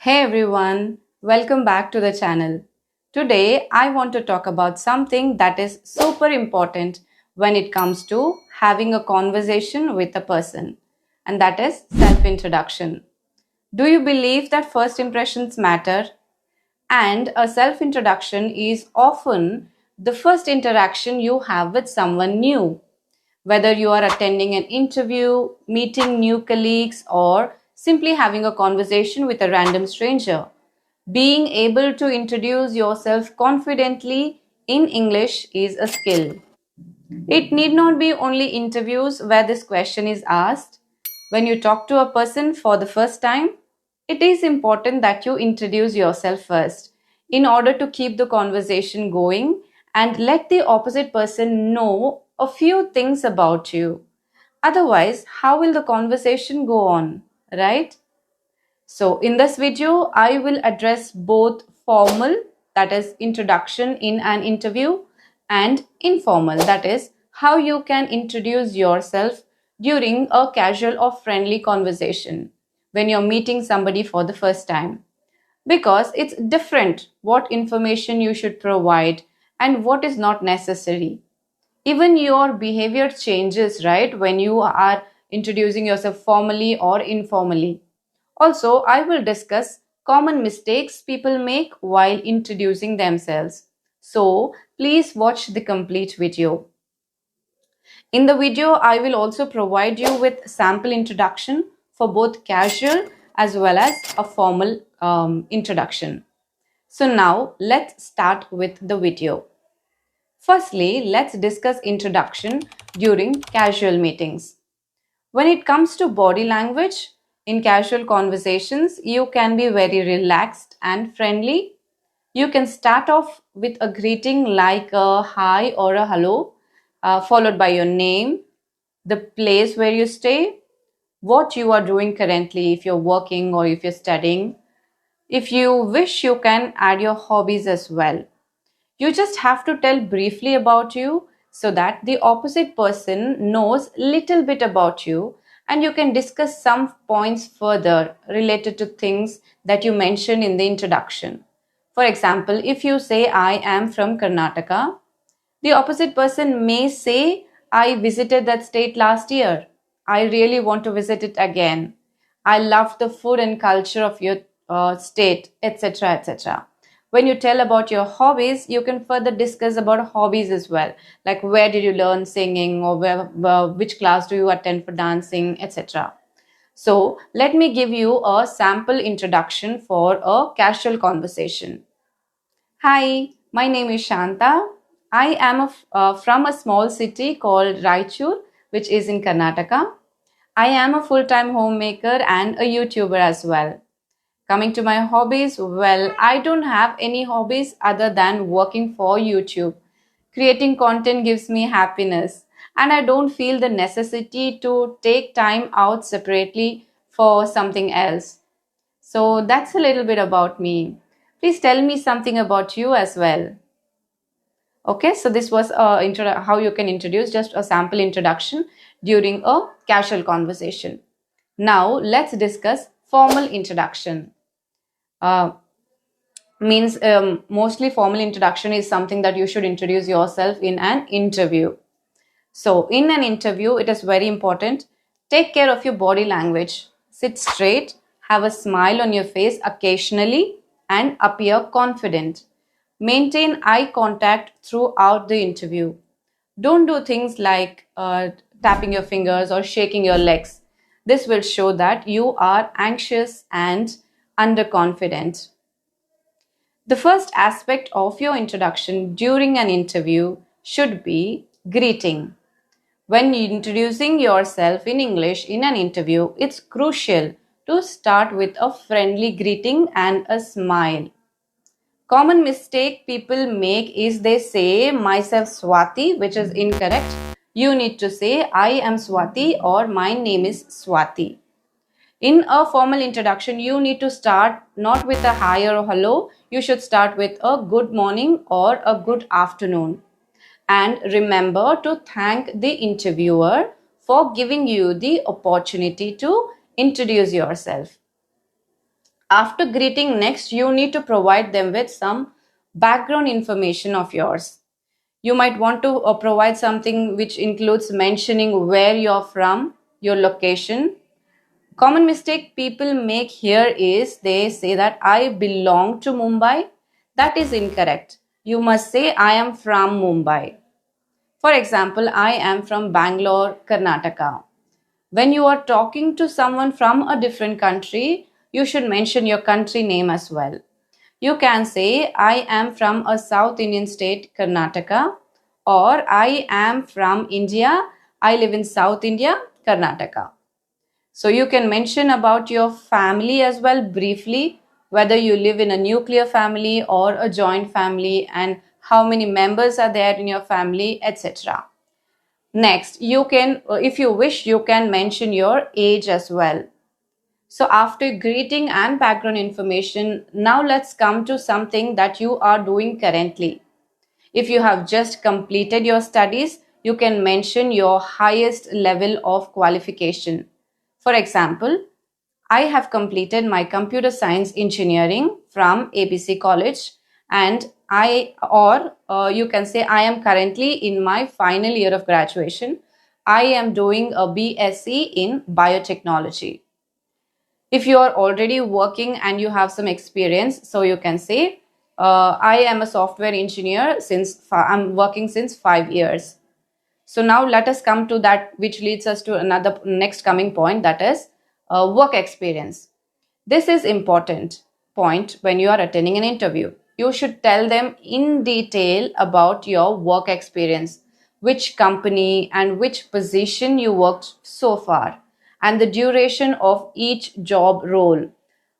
Hey everyone, welcome back to the channel. Today I want to talk about something that is super important when it comes to having a conversation with a person, and that is self-introduction. Do you believe that first impressions matter? And a self-introduction is often the first interaction you have with someone new. Whether you are attending an interview, meeting new colleagues, or simply having a conversation with a random stranger, being able to introduce yourself confidently in English is a skill. It need not be only interviews where this question is asked. When you talk to a person for the first time, it is important that you introduce yourself first in order to keep the conversation going and let the opposite person know a few things about you. Otherwise, how will the conversation go on, right? So in this video, I will address both formal, that is introduction in an interview, and informal, that is how you can introduce yourself during a casual or friendly conversation when you're meeting somebody for the first time. Because it's different what information you should provide and what is not necessary. Even your behavior changes, right, when you are introducing yourself formally or informally. Also, I will discuss common mistakes people make while introducing themselves. So, please watch the complete video. In the video, I will also provide you with sample introduction for both casual as well as a formal introduction. So now, let's start with the video. Firstly, let's discuss introduction during casual meetings. When it comes to body language, in casual conversations, you can be very relaxed and friendly. You can start off with a greeting like a hi or a hello, followed by your name, the place where you stay, what you are doing currently, if you're working or if you're studying. If you wish, you can add your hobbies as well. You just have to tell briefly about you so that the opposite person knows little bit about you and you can discuss some points further related to things that you mentioned in the introduction. For example, if you say I am from Karnataka, the opposite person may say I visited that state last year. I really want to visit it again. I love the food and culture of your state, etc., etc. When you tell about your hobbies, you can further discuss about hobbies as well, like where did you learn singing or which class do you attend for dancing, etc. So let me give you a sample introduction for a casual conversation. Hi, my name is Shantha. I am from a small city called Raichur, which is in Karnataka. I am a full-time homemaker and a YouTuber as well. Coming to my hobbies, well, I don't have any hobbies other than working for YouTube. Creating content gives me happiness, and I don't feel the necessity to take time out separately for something else. So that's a little bit about me. Please tell me something about you as well. Okay, so this was how you can introduce, just a sample introduction during a casual conversation. Now let's discuss formal introduction. Uh, means mostly formal introduction is something that you should introduce yourself in an interview. So in an interview, it is very important. Take care of your body language. Sit straight, have a smile on your face occasionally, and appear confident. Maintain eye contact throughout the interview. Don't do things like tapping your fingers or shaking your legs. This will show that you are anxious and underconfident. The first aspect of your introduction during an interview should be greeting. When introducing yourself in English in an interview, it's crucial to start with a friendly greeting and a smile. Common mistake people make is they say myself Swati, which is incorrect. You need to say I am Swati or my name is Swati. In a formal introduction, you need to start not with a hi or a hello. You should start with a good morning or a good afternoon. And remember to thank the interviewer for giving you the opportunity to introduce yourself. After greeting, next you need to provide them with some background information of yours. You might want to provide something which includes mentioning where you're from, your location. Common mistake people make here is they say that I belong to Mumbai. That is incorrect. You must say I am from Mumbai. For example, I am from Bangalore, Karnataka. When you are talking to someone from a different country, you should mention your country name as well. You can say, I am from a South Indian state, Karnataka, or I am from India, I live in South India, Karnataka. So you can mention about your family as well briefly, whether you live in a nuclear family or a joint family and how many members are there in your family, etc. Next, you can, if you wish, you can mention your age as well. So after greeting and background information, now let's come to something that you are doing currently. If you have just completed your studies, you can mention your highest level of qualification. For example, I have completed my computer science engineering from ABC College, and you can say I am currently in my final year of graduation. I am doing a BSc in biotechnology. If you are already working and you have some experience, so you can say I am a software engineer I'm working since 5 years. So now let us come to that, which leads us to another next coming point, that is work experience. This is important point when you are attending an interview. You should tell them in detail about your work experience, which company and which position you worked so far, and the duration of each job role.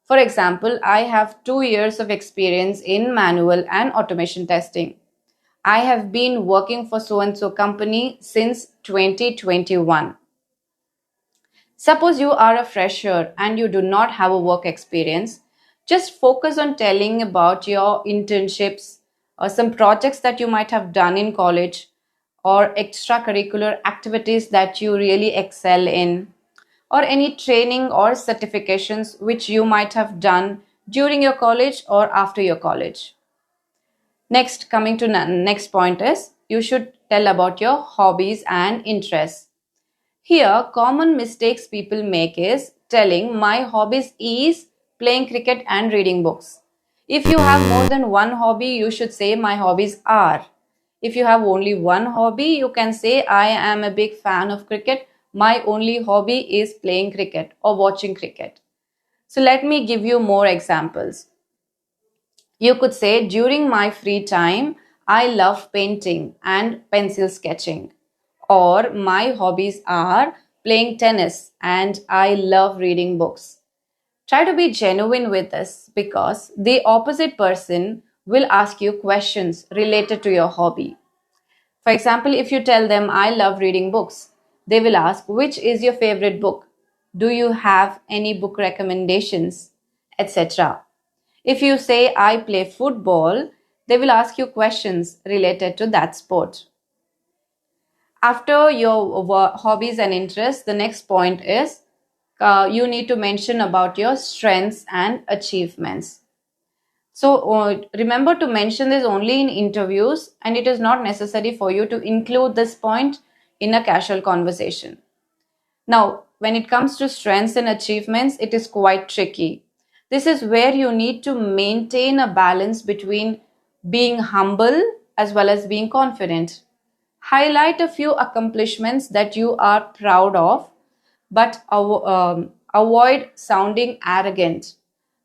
For example, I have 2 years of experience in manual and automation testing. I have been working for so and so company since 2021. Suppose you are a fresher and you do not have a work experience, just focus on telling about your internships or some projects that you might have done in college or extracurricular activities that you really excel in, or any training or certifications which you might have done during your college or after your college. Next, coming to next point is you should tell about your hobbies and interests. Here, common mistakes people make is telling my hobbies is playing cricket and reading books. If you have more than one hobby, you should say my hobbies are. If you have only one hobby, you can say I am a big fan of cricket. My only hobby is playing cricket or watching cricket. So let me give you more examples. You could say during my free time, I love painting and pencil sketching. Or my hobbies are playing tennis and I love reading books. Try to be genuine with this because the opposite person will ask you questions related to your hobby. For example, if you tell them I love reading books, they will ask which is your favorite book? Do you have any book recommendations? Etc. If you say I play football, they will ask you questions related to that sport. After your hobbies and interests, the next point is you need to mention about your strengths and achievements. So remember to mention this only in interviews, and it is not necessary for you to include this point in a casual conversation. Now, when it comes to strengths and achievements, it is quite tricky. This is where you need to maintain a balance between being humble as well as being confident. Highlight a few accomplishments that you are proud of, but avoid sounding arrogant.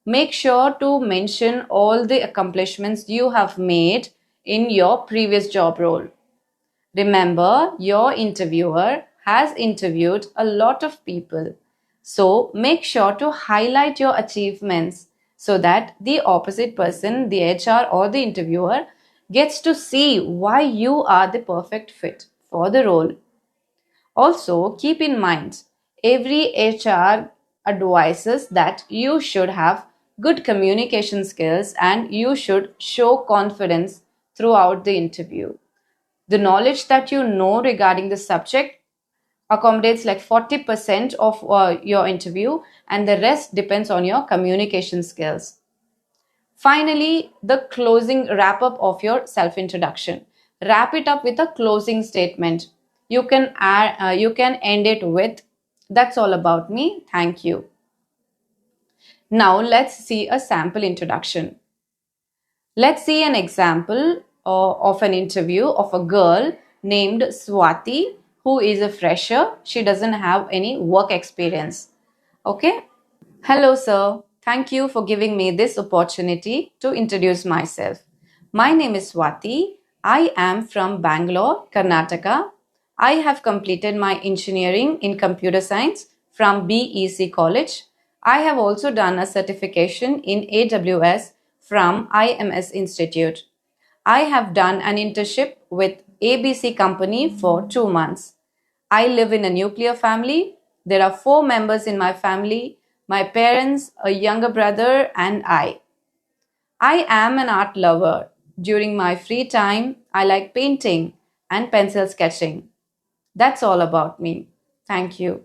Make sure to mention all the accomplishments you have made in your previous job role. Remember, your interviewer has interviewed a lot of people. So make sure to highlight your achievements so that the opposite person, the HR or the interviewer, gets to see why you are the perfect fit for the role. Also, keep in mind, every HR advises that you should have good communication skills and you should show confidence throughout the interview. The knowledge that you know regarding the subject accommodates like 40% of your interview, and the rest depends on your communication skills. Finally, the closing wrap up of your self introduction. Wrap it up with a closing statement. You can end it with, "That's all about me. Thank you." Now let's see a sample introduction. Let's see an example of an interview of a girl named Swati, who is a fresher. She doesn't have any work experience. Okay. Hello, sir. Thank you for giving me this opportunity to introduce myself. My name is Swati. I am from Bangalore, Karnataka. I have completed my engineering in computer science from BEC College. I have also done a certification in AWS from IMS Institute. I have done an internship with ABC Company for 2 months. I live in a nuclear family. There are 4 members in my family: my parents, a younger brother, and I. I am an art lover. During my free time, I like painting and pencil sketching. That's all about me. Thank you.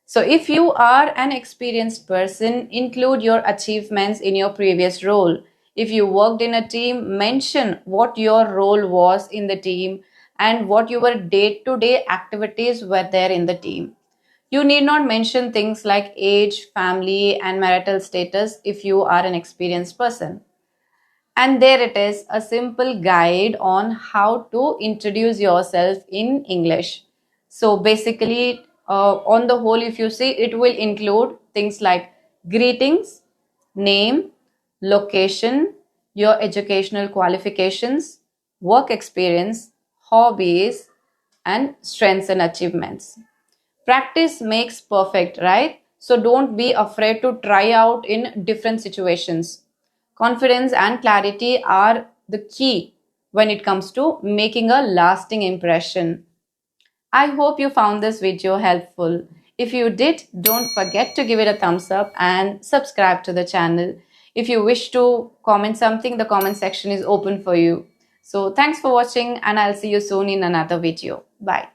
So, if you are an experienced person, include your achievements in your previous role. If you worked in a team, mention what your role was in the team and what your day to day activities were there in the team. You need not mention things like age, family, and marital status if you are an experienced person. And there it is, a simple guide on how to introduce yourself in English. So basically, on the whole, if you see, it will include things like greetings, name, location, your educational qualifications, work experience, hobbies, and strengths and achievements. Practice makes perfect, right? So don't be afraid to try out in different situations. Confidence and clarity are the key when it comes to making a lasting impression. I hope you found this video helpful. If you did, don't forget to give it a thumbs up and subscribe to the channel. If you wish to comment something, the comment section is open for you. So thanks for watching, and I'll see you soon in another video. Bye.